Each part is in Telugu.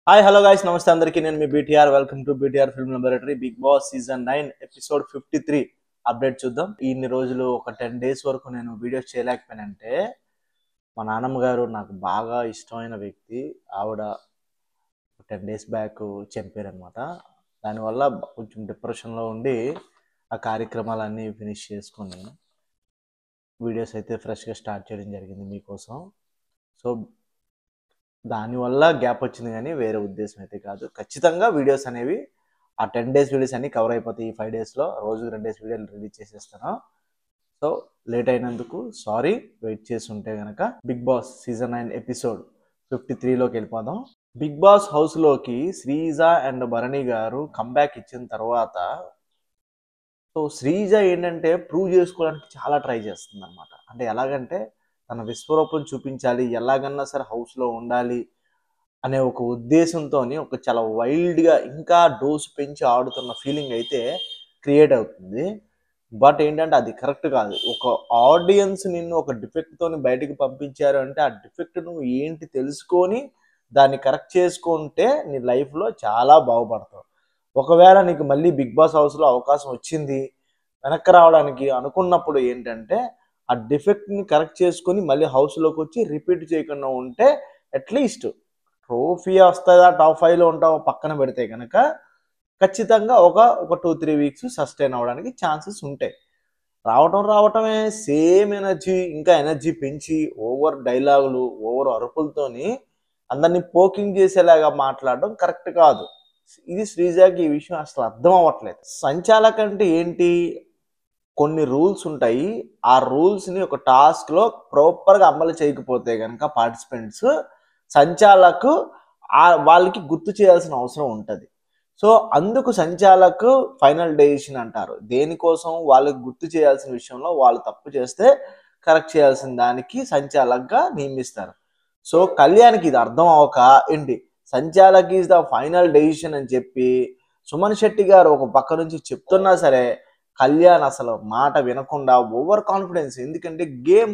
హాయ్ హలో గైస్ నమస్తే అందరికీ నేను మీ B T R welcome to B T R film laboratory Bigg Boss season 9 episode 53 update చూద్దాం. ఇన్ని రోజులు ఒక 10 డేస్ వరకు నేను వీడియోస్ చేయలేకపోయానంటే మా నాన్నమ్మ గారు నాకు బాగా ఇష్టమైన వ్యక్తి. ఆవిడ 10 డేస్ బ్యాక్ చనిపోయారనమాట. దానివల్ల కొంచెం డిప్రెషన్లో ఉండి ఆ కార్యక్రమాలన్నీ ఫినిష్ చేసుకొని వీడియోస్ అయితే ఫ్రెష్గా స్టార్ట్ చేయడం జరిగింది మీకోసం. సో దానివల్ల గ్యాప్ వచ్చింది కానీ వేరే ఉద్దేశం అయితే కాదు. ఖచ్చితంగా వీడియోస్ అనేవి ఆ 10 డేస్ వీడియోస్ అన్ని కవర్ అయిపోతాయి. ఈ 5 డేస్లో రోజుకు 2 డేస్ వీడియోలు రిలీజ్ చేసేస్తాను. సో లేట్ అయినందుకు సారీ. వెయిట్ చేసి ఉంటే కనుక బిగ్ బాస్ సీజన్ 9 ఎపిసోడ్ 53లోకి వెళ్ళిపోదాం. బిగ్ బాస్ హౌస్లోకి శ్రీజ అండ్ భరణి గారు కంబ్యాక్ ఇచ్చిన తర్వాత సో శ్రీజ ఏంటంటే ప్రూవ్ చేసుకోవడానికి చాలా ట్రై చేస్తుంది అనమాట. అంటే ఎలాగంటే తన విశ్వరూపం చూపించాలి, ఎలాగన్నా సరే హౌస్లో ఉండాలి అనే ఒక ఉద్దేశంతో ఒక చాలా వైల్డ్గా ఇంకా డోస్ పెంచి ఆడుతున్న ఫీలింగ్ అయితే క్రియేట్ అవుతుంది. బట్ ఏంటంటే అది కరెక్ట్ కాదు. ఒక ఆడియన్స్ నిన్ను ఒక డిఫెక్ట్తో బయటికి పంపించారు అంటే ఆ డిఫెక్ట్ నువ్వు ఏంటి తెలుసుకొని దాన్ని కరెక్ట్ చేసుకుంటే నీ లైఫ్లో చాలా బాగుపడతావు. ఒకవేళ నీకు మళ్ళీ బిగ్ బాస్ హౌస్లో అవకాశం వచ్చింది వెనక్కి రావడానికి అనుకున్నప్పుడు ఏంటంటే ఆ డిఫెక్ట్ని కరెక్ట్ చేసుకొని మళ్ళీ హౌస్లోకి వచ్చి రిపీట్ చేయకుండా ఉంటే అట్లీస్ట్ ట్రోఫీ వస్తుందా, టాప్ 5లో ఉంటావు పక్కన పెడితే కనుక ఖచ్చితంగా ఒక 2-3 వీక్స్ సస్టైన్ అవ్వడానికి ఛాన్సెస్ ఉంటాయి. రావటమే సేమ్ ఎనర్జీ, ఇంకా ఎనర్జీ పెంచి ఓవర్ డైలాగులు, ఓవర్ అరుపులతోని అందరినీ పోకింగ్ చేసేలాగా మాట్లాడడం కరెక్ట్ కాదు. ఇది శ్రీజాకి ఈ విషయం అసలు అర్థం అవ్వట్లేదు. సంచాలక్ అంటే ఏంటి? కొన్ని రూల్స్ ఉంటాయి. ఆ రూల్స్ని ఒక టాస్క్లో ప్రాపర్గా అమలు చేయకపోతే కనుక పార్టిసిపెంట్స్ సంచాలకు వాళ్ళకి గుర్తు చేయాల్సిన అవసరం ఉంటుంది. సో అందుకు సంచాలకు ఫైనల్ డెసిషన్ అంటారు. దేనికోసం వాళ్ళకి గుర్తు చేయాల్సిన విషయంలో వాళ్ళు తప్పు చేస్తే కరెక్ట్ చేయాల్సిన దానికి సంచాలకుగా నియమిస్తారు. సో కళ్యాణ్కి ఇది అర్థం అవ్వక ఏంటి సంచాలక్ ఈజ్ ద ఫైనల్ డెసిషన్ అని చెప్పి సుమన్ శెట్టి గారు ఒక పక్క నుంచి చెప్తున్నా సరే కళ్యాణ్ అసలు మాట వినకుండా ఓవర్ కాన్ఫిడెన్స్. ఎందుకంటే గేమ్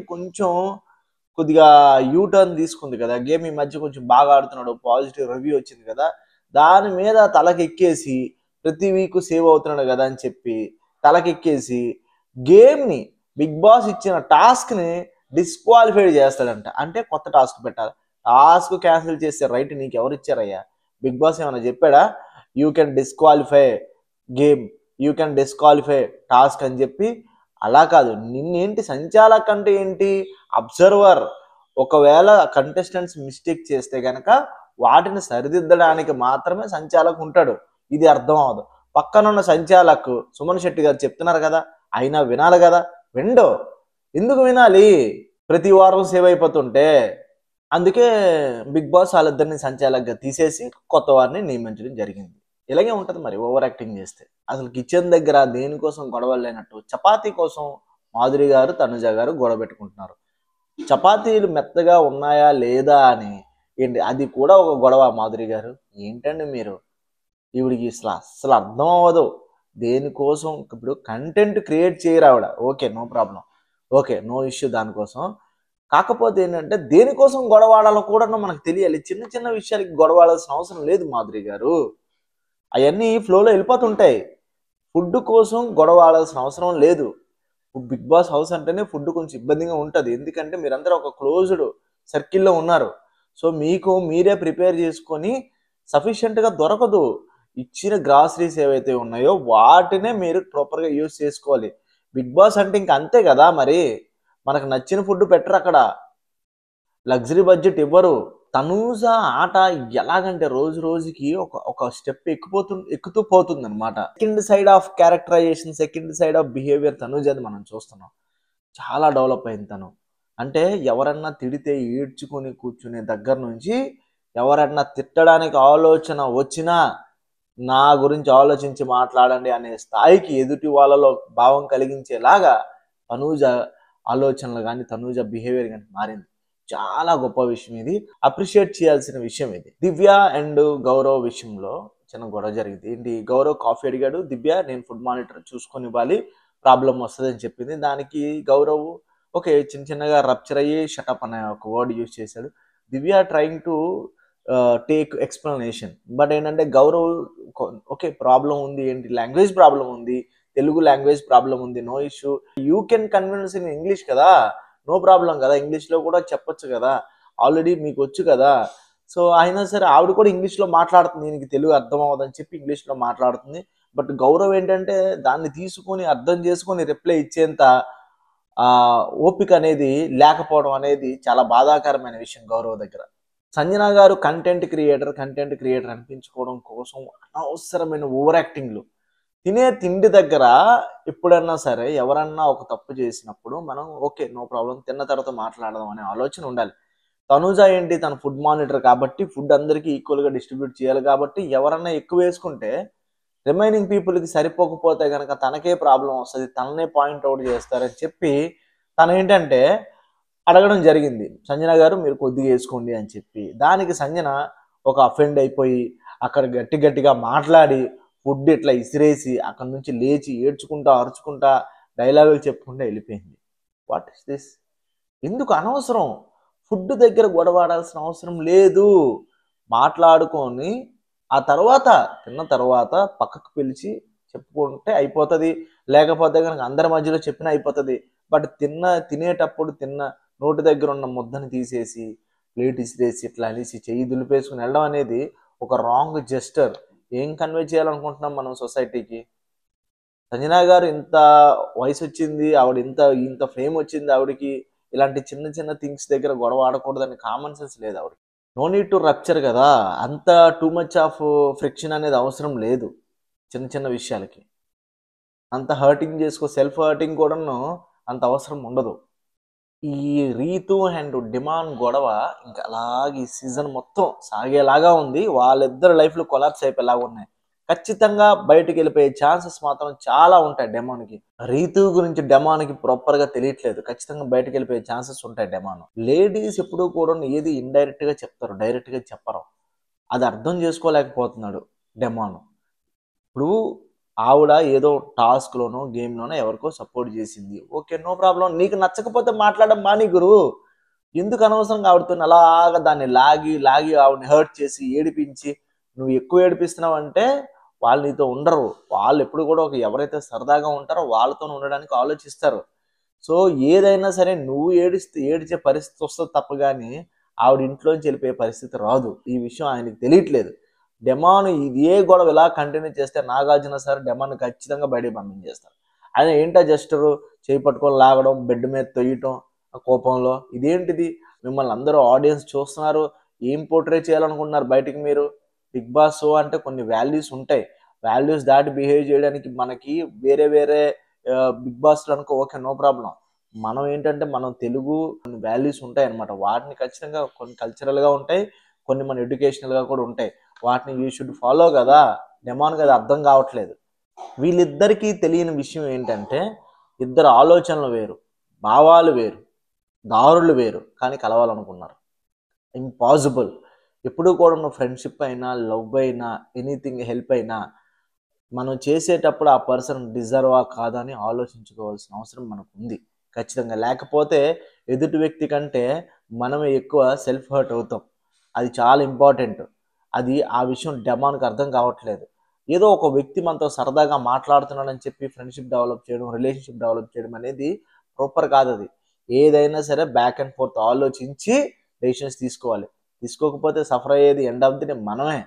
కొద్దిగా యూటర్న్ తీసుకుంది కదా. గేమ్ ఈ మధ్య కొంచెం బాగా ఆడుతున్నాడు, పాజిటివ్ రివ్యూ వచ్చింది కదా, దాని మీద తలకెక్కేసి ప్రతి వీక్ సేవ్ అవుతున్నాడు కదా అని చెప్పి తలకెక్కేసి గేమ్ని బిగ్ బాస్ ఇచ్చిన టాస్క్ని డిస్క్వాలిఫైడ్ చేస్తాడంట. అంటే కొత్త టాస్క్ పెట్టాలి. టాస్క్ క్యాన్సిల్ చేసే రైట్ నీకు ఎవరు ఇచ్చారయ్యా? బిగ్ బాస్ ఏమైనా చెప్పాడా? You can disqualify game, you can disqualify task అని చెప్పి. అలా కాదు. నిన్నేంటి సంచాలక్ అంటే ఏంటి? అబ్జర్వర్. ఒకవేళ కంటెస్టెంట్స్ మిస్టేక్ చేస్తే కనుక వాటిని సరిదిద్దడానికి మాత్రమే సంచాలక్ ఉంటాడు. ఇది అర్థం అవ్వదు. పక్కనున్న సంచాలక్ సుమన్ శెట్టి గారు చెప్తున్నారు కదా, అయినా వినాలి కదా. విండో ఎందుకు వినాలి? ప్రతి వారం సేవ్ అయిపోతుంటే. అందుకే బిగ్ బాస్ వాళ్ళిద్దరిని సంచాలకుగా తీసేసి కొత్త వారిని నియమించడం జరిగింది. ఇలాగే ఉంటుంది మరి ఓవర్ యాక్టింగ్ చేస్తే. అసలు కిచెన్ దగ్గర దేనికోసం గొడవలు లేనట్టు చపాతీ కోసం మాధురి గారు తనుజ గారు గొడవ పెట్టుకుంటున్నారు. చపాతీలు మెత్తగా ఉన్నాయా లేదా అని. ఏంటి అది కూడా ఒక గొడవ? మాధురి గారు ఏంటండి మీరు? ఈవిడికి అసలు అర్థం అవ్వదు. దేనికోసం ఇప్పుడు కంటెంట్ క్రియేట్ చేయరు ఆవిడ. Okay, no problem, okay, no issue దానికోసం. కాకపోతే ఏంటంటే దేనికోసం గొడవాడాలో కూడా మనకు తెలియాలి. చిన్న చిన్న విషయాలకి గొడవాడాల్సిన అవసరం లేదు మాధురి గారు. అవన్నీ ఫ్లోలో వెళ్ళిపోతుంటాయి. ఫుడ్ కోసం గొడవ ఆడాల్సిన అవసరం లేదు. బిగ్ బాస్ హౌస్ అంటేనే ఫుడ్ కొంచెం ఇబ్బందిగా ఉంటుంది. ఎందుకంటే మీరందరూ ఒక క్లోజ్డ్ సర్కిల్లో ఉన్నారు. సో మీకు మీరే ప్రిపేర్ చేసుకొని సఫిషియెంట్గా దొరకదు. ఇచ్చిన గ్రాసరీస్ ఏవైతే ఉన్నాయో వాటినే మీరు ప్రాపర్గా యూజ్ చేసుకోవాలి. బిగ్ బాస్ అంటే ఇంక అంతే కదా. మరి మనకు నచ్చిన ఫుడ్ పెట్టరు అక్కడ, లగ్జరీ బడ్జెట్ ఇవ్వరు. తనూజ ఆట ఎలాగంటే రోజు రోజుకి ఒక స్టెప్ ఎక్కుతూ పోతుంది అనమాట. Second side of characterization, second side of behaviour తనూజది మనం చూస్తున్నాం. చాలా డెవలప్ అయింది తను. అంటే ఎవరన్నా తిడితే ఏడ్చుకొని కూర్చునే దగ్గర నుంచి ఎవరన్నా తిట్టడానికి ఆలోచన వచ్చినా నా గురించి ఆలోచించి మాట్లాడండి అనే స్థాయికి ఎదుటి వాళ్ళలో భావం కలిగించేలాగా తనూజ ఆలోచనలు కానీ తనూజ బిహేవియర్ కానీ మారింది. చాలా గొప్ప విషయం ఇది. అప్రిషియేట్ చేయాల్సిన విషయం ఇది. దివ్య అండ్ గౌరవ్ విషయంలో చిన్న గొడవ జరిగింది. ఏంటి, గౌరవ్ కాఫీ అడిగాడు, దివ్య నేను ఫుడ్ మానిటర్ చూసుకొని ఇవ్వాలి, ప్రాబ్లం వస్తుంది అని చెప్పింది. దానికి గౌరవ్ ఓకే చిన్నగా రప్చర్ అయ్యి షటప్ అనే ఒక వర్డ్ యూజ్ చేశాడు. Divya trying to take explanation. But ఏంటంటే గౌరవ్ ఓకే ప్రాబ్లం ఉంది, ఏంటి లాంగ్వేజ్ ప్రాబ్లం ఉంది, తెలుగు లాంగ్వేజ్ ప్రాబ్లం ఉంది, no issue, you can convince in English కదా, నో ప్రాబ్లం కదా, ఇంగ్లీష్లో కూడా చెప్పొచ్చు కదా, ఆల్రెడీ మీకు వచ్చు కదా. సో అయినా సరే ఆవిడ కూడా ఇంగ్లీష్లో మాట్లాడుతుంది, దీనికి తెలుగు అర్థం అవ్వదని చెప్పి ఇంగ్లీష్లో మాట్లాడుతుంది. బట్ గౌరవ్ ఏంటంటే దాన్ని తీసుకొని అర్థం చేసుకొని రిప్లై ఇచ్చేంత ఓపిక అనేది లేకపోవడం అనేది చాలా బాధాకరమైన విషయం గౌరవ్ దగ్గర. సంజన గారు కంటెంట్ క్రియేటర్ అనిపించుకోవడం కోసం అనవసరమైన ఓవర్ యాక్టింగ్లు. తినే తిండి దగ్గర ఎప్పుడన్నా సరే ఎవరన్నా ఒక తప్పు చేసినప్పుడు మనం ఓకే నో ప్రాబ్లం, తిన్న తర్వాత మాట్లాడదాం అనే ఆలోచన ఉండాలి. తనుజ ఏంటి, తన ఫుడ్ మానిటర్ కాబట్టి ఫుడ్ అందరికీ ఈక్వల్గా డిస్ట్రిబ్యూట్ చేయాలి కాబట్టి ఎవరన్నా ఎక్కువ వేసుకుంటే రిమైనింగ్ పీపుల్కి సరిపోకపోతే కనుక తనకే ప్రాబ్లం వస్తుంది, తననే పాయింట్అవుట్ చేస్తారని చెప్పి తను ఏంటంటే అడగడం జరిగింది, సంజన గారు మీరు కొద్దిగా వేసుకోండి అని చెప్పి. దానికి సంజన ఒక అఫెండ్ అయిపోయి అక్కడ గట్టిగా మాట్లాడి ఫుడ్ ఇట్లా ఇసిరేసి అక్కడ నుంచి లేచి ఏడ్చుకుంటా అరుచుకుంటా డైలాగులు చెప్పుకుంటూ వెళ్ళిపోయింది. What is this? ఎందుకు అనవసరం ఫుడ్ దగ్గర గొడవాడాల్సిన అవసరం లేదు. మాట్లాడుకొని ఆ తర్వాత తిన్న తర్వాత పక్కకు పిలిచి చెప్పుకుంటే అయిపోతుంది, లేకపోతే కనుక అందరి మధ్యలో చెప్పినా అయిపోతుంది. బట్ తినేటప్పుడు నోటి దగ్గర ఉన్న ముద్దని తీసేసి ప్లేట్ ఇసిరేసి ఇట్లా అనేసి చెయ్యి దులిపేసుకుని వెళ్ళడం అనేది ఒక రాంగ్ జెస్టర్. ఏం కన్వే చేయాలనుకుంటున్నాం మనం సొసైటీకి? సంజన గారు ఇంత వయసు వచ్చింది, ఆవిడ ఇంత ఫేమ్ వచ్చింది ఆవిడకి, ఇలాంటి చిన్న థింగ్స్ దగ్గర గొడవ ఆడకూడదని కామన్ సెన్స్ లేదు ఆవిడ. నో నీడ్ టు రప్చర్ కదా, అంత టూ మచ్ ఆఫ్ ఫ్రిక్షన్ అనేది అవసరం లేదు చిన్న విషయాలకి. అంత హర్టింగ్ సెల్ఫ్ హర్టింగ్ కూడాను అంత అవసరం ఉండదు. ఈ రీతు అండ్ డిమాండ్ గొడవ ఇంకా అలాగే సీజన్ మొత్తం సాగేలాగా ఉంది. వాళ్ళిద్దరు లైఫ్లో కొలాప్స్ అయిపోయేలాగా ఉన్నాయి. ఖచ్చితంగా బయటికి వెళ్ళిపోయే ఛాన్సెస్ మాత్రం చాలా ఉంటాయి డెమాన్కి. రీతు గురించి డెమాన్కి ప్రాపర్గా తెలియట్లేదు, ఖచ్చితంగా బయటికి వెళ్ళిపోయే ఛాన్సెస్ ఉంటాయి డెమాన్. లేడీస్ ఎప్పుడూ కూడా ఏది ఇండైరెక్ట్గా చెప్తారు, డైరెక్ట్గా చెప్పరు. అది అర్థం చేసుకోలేకపోతున్నాడు డెమాన్. ఇప్పుడు ఆవిడ ఏదో టాస్క్లోనో గేమ్లోనో ఎవరికో సపోర్ట్ చేసింది, ఓకే నో ప్రాబ్లం. నీకు నచ్చకపోతే మాట్లాడడం మాని గురు. ఎందుకు అనవసరంగా ఆవిడతో అలాగా దాన్ని లాగి ఆవిడని హర్ట్ చేసి ఏడిపించి నువ్వు ఎక్కువ ఏడిపిస్తున్నావు అంటే వాళ్ళు నీతో ఉండరు. వాళ్ళు ఎప్పుడు కూడా ఎవరైతే సరదాగా ఉంటారో వాళ్ళతో ఉండడానికి ఆలోచిస్తారు. సో ఏదైనా సరే నువ్వు ఏడిచే పరిస్థితి వస్తుంది తప్ప కానీ ఆవిడ ఇంట్లోంచి వెళ్ళిపోయే పరిస్థితి రాదు. ఈ విషయం ఆయనకి తెలియట్లేదు. డెమాన్ ఇదే గొడవ ఇలా కంటిన్యూ చేస్తే నాగార్జున సార్ డెమాన్ ఖచ్చితంగా బయటకు పంపించేస్తారు. ఆయన ఏంటో జస్టరు చేయి పట్టుకొని లాగడం, బెడ్ మీద తొయ్యటం కోపంలో. ఇదేంటిది? మిమ్మల్ని అందరూ ఆడియన్స్ చూస్తున్నారు, ఏం పోర్ట్రే చేయాలనుకుంటున్నారు బయటికి మీరు? బిగ్ బాస్ షో అంటే కొన్ని వాల్యూస్ ఉంటాయి, వాల్యూస్ దాటి బిహేవ్ చేయడానికి మనకి వేరే బిగ్ బాస్లో అనుకో ఓకే నో ప్రాబ్లం. మనం ఏంటంటే మనం తెలుగు కొన్ని వాల్యూస్ ఉంటాయి అనమాట, వాటిని ఖచ్చితంగా కొన్ని కల్చరల్గా ఉంటాయి, కొన్ని మన ఎడ్యుకేషనల్గా కూడా ఉంటాయి, వాటిని యూ షుడ్ ఫాలో కదా. డెమాన్కి అది అర్థం కావట్లేదు. వీళ్ళిద్దరికీ తెలియని విషయం ఏంటంటే ఇద్దరు ఆలోచనలు వేరు, భావాలు వేరు, దారులు వేరు, కానీ కలవాలనుకున్నారు. ఇంపాసిబుల్. ఎప్పుడు కూడా నువ్వు ఫ్రెండ్షిప్ అయినా లవ్ అయినా ఎనీథింగ్ హెల్ప్ అయినా మనం చేసేటప్పుడు ఆ పర్సన్ డిజర్వా కాదా అని ఆలోచించుకోవాల్సిన అవసరం మనకు ఉంది ఖచ్చితంగా. లేకపోతే ఎదుటి వ్యక్తి కంటే మనమే ఎక్కువ సెల్ఫ్ హర్ట్ అవుతాం. అది చాలా ఇంపార్టెంట్. ఆ విషయం డెమాన్కి అర్థం కావట్లేదు. ఏదో ఒక వ్యక్తి మనతో సరదాగా మాట్లాడుతున్నాడని చెప్పి ఫ్రెండ్షిప్ డెవలప్ చేయడం, రిలేషన్షిప్ డెవలప్ చేయడం అనేది ప్రాపర్ కాదు. అది ఏదైనా సరే బ్యాక్ అండ్ ఫోర్త్ ఆలోచించి డెసిషన్స్ తీసుకోవాలి. తీసుకోకపోతే సఫర్ అయ్యేది ఎండ్ ఆఫ్ ది డే మనమే.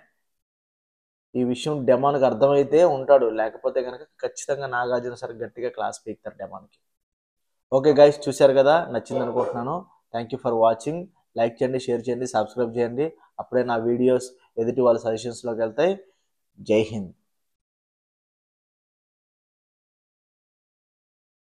ఈ విషయం డెమాన్కి అర్థమైతే ఉంటాడు, లేకపోతే కనుక ఖచ్చితంగా నాగార్జున సార్ గట్టిగా క్లాస్ పీకుతారు డెమాన్కి. ఓకే గైస్, చూశారు కదా, నచ్చింది అనుకుంటున్నాను. Thank you for watching. Like చేయండి, షేర్ చేయండి, సబ్స్క్రైబ్ చేయండి. అప్పుడే నా వీడియోస్ ఎదుటి వాళ్ళ సజెషన్స్లోకి వెళ్తాయి. జై హింద్.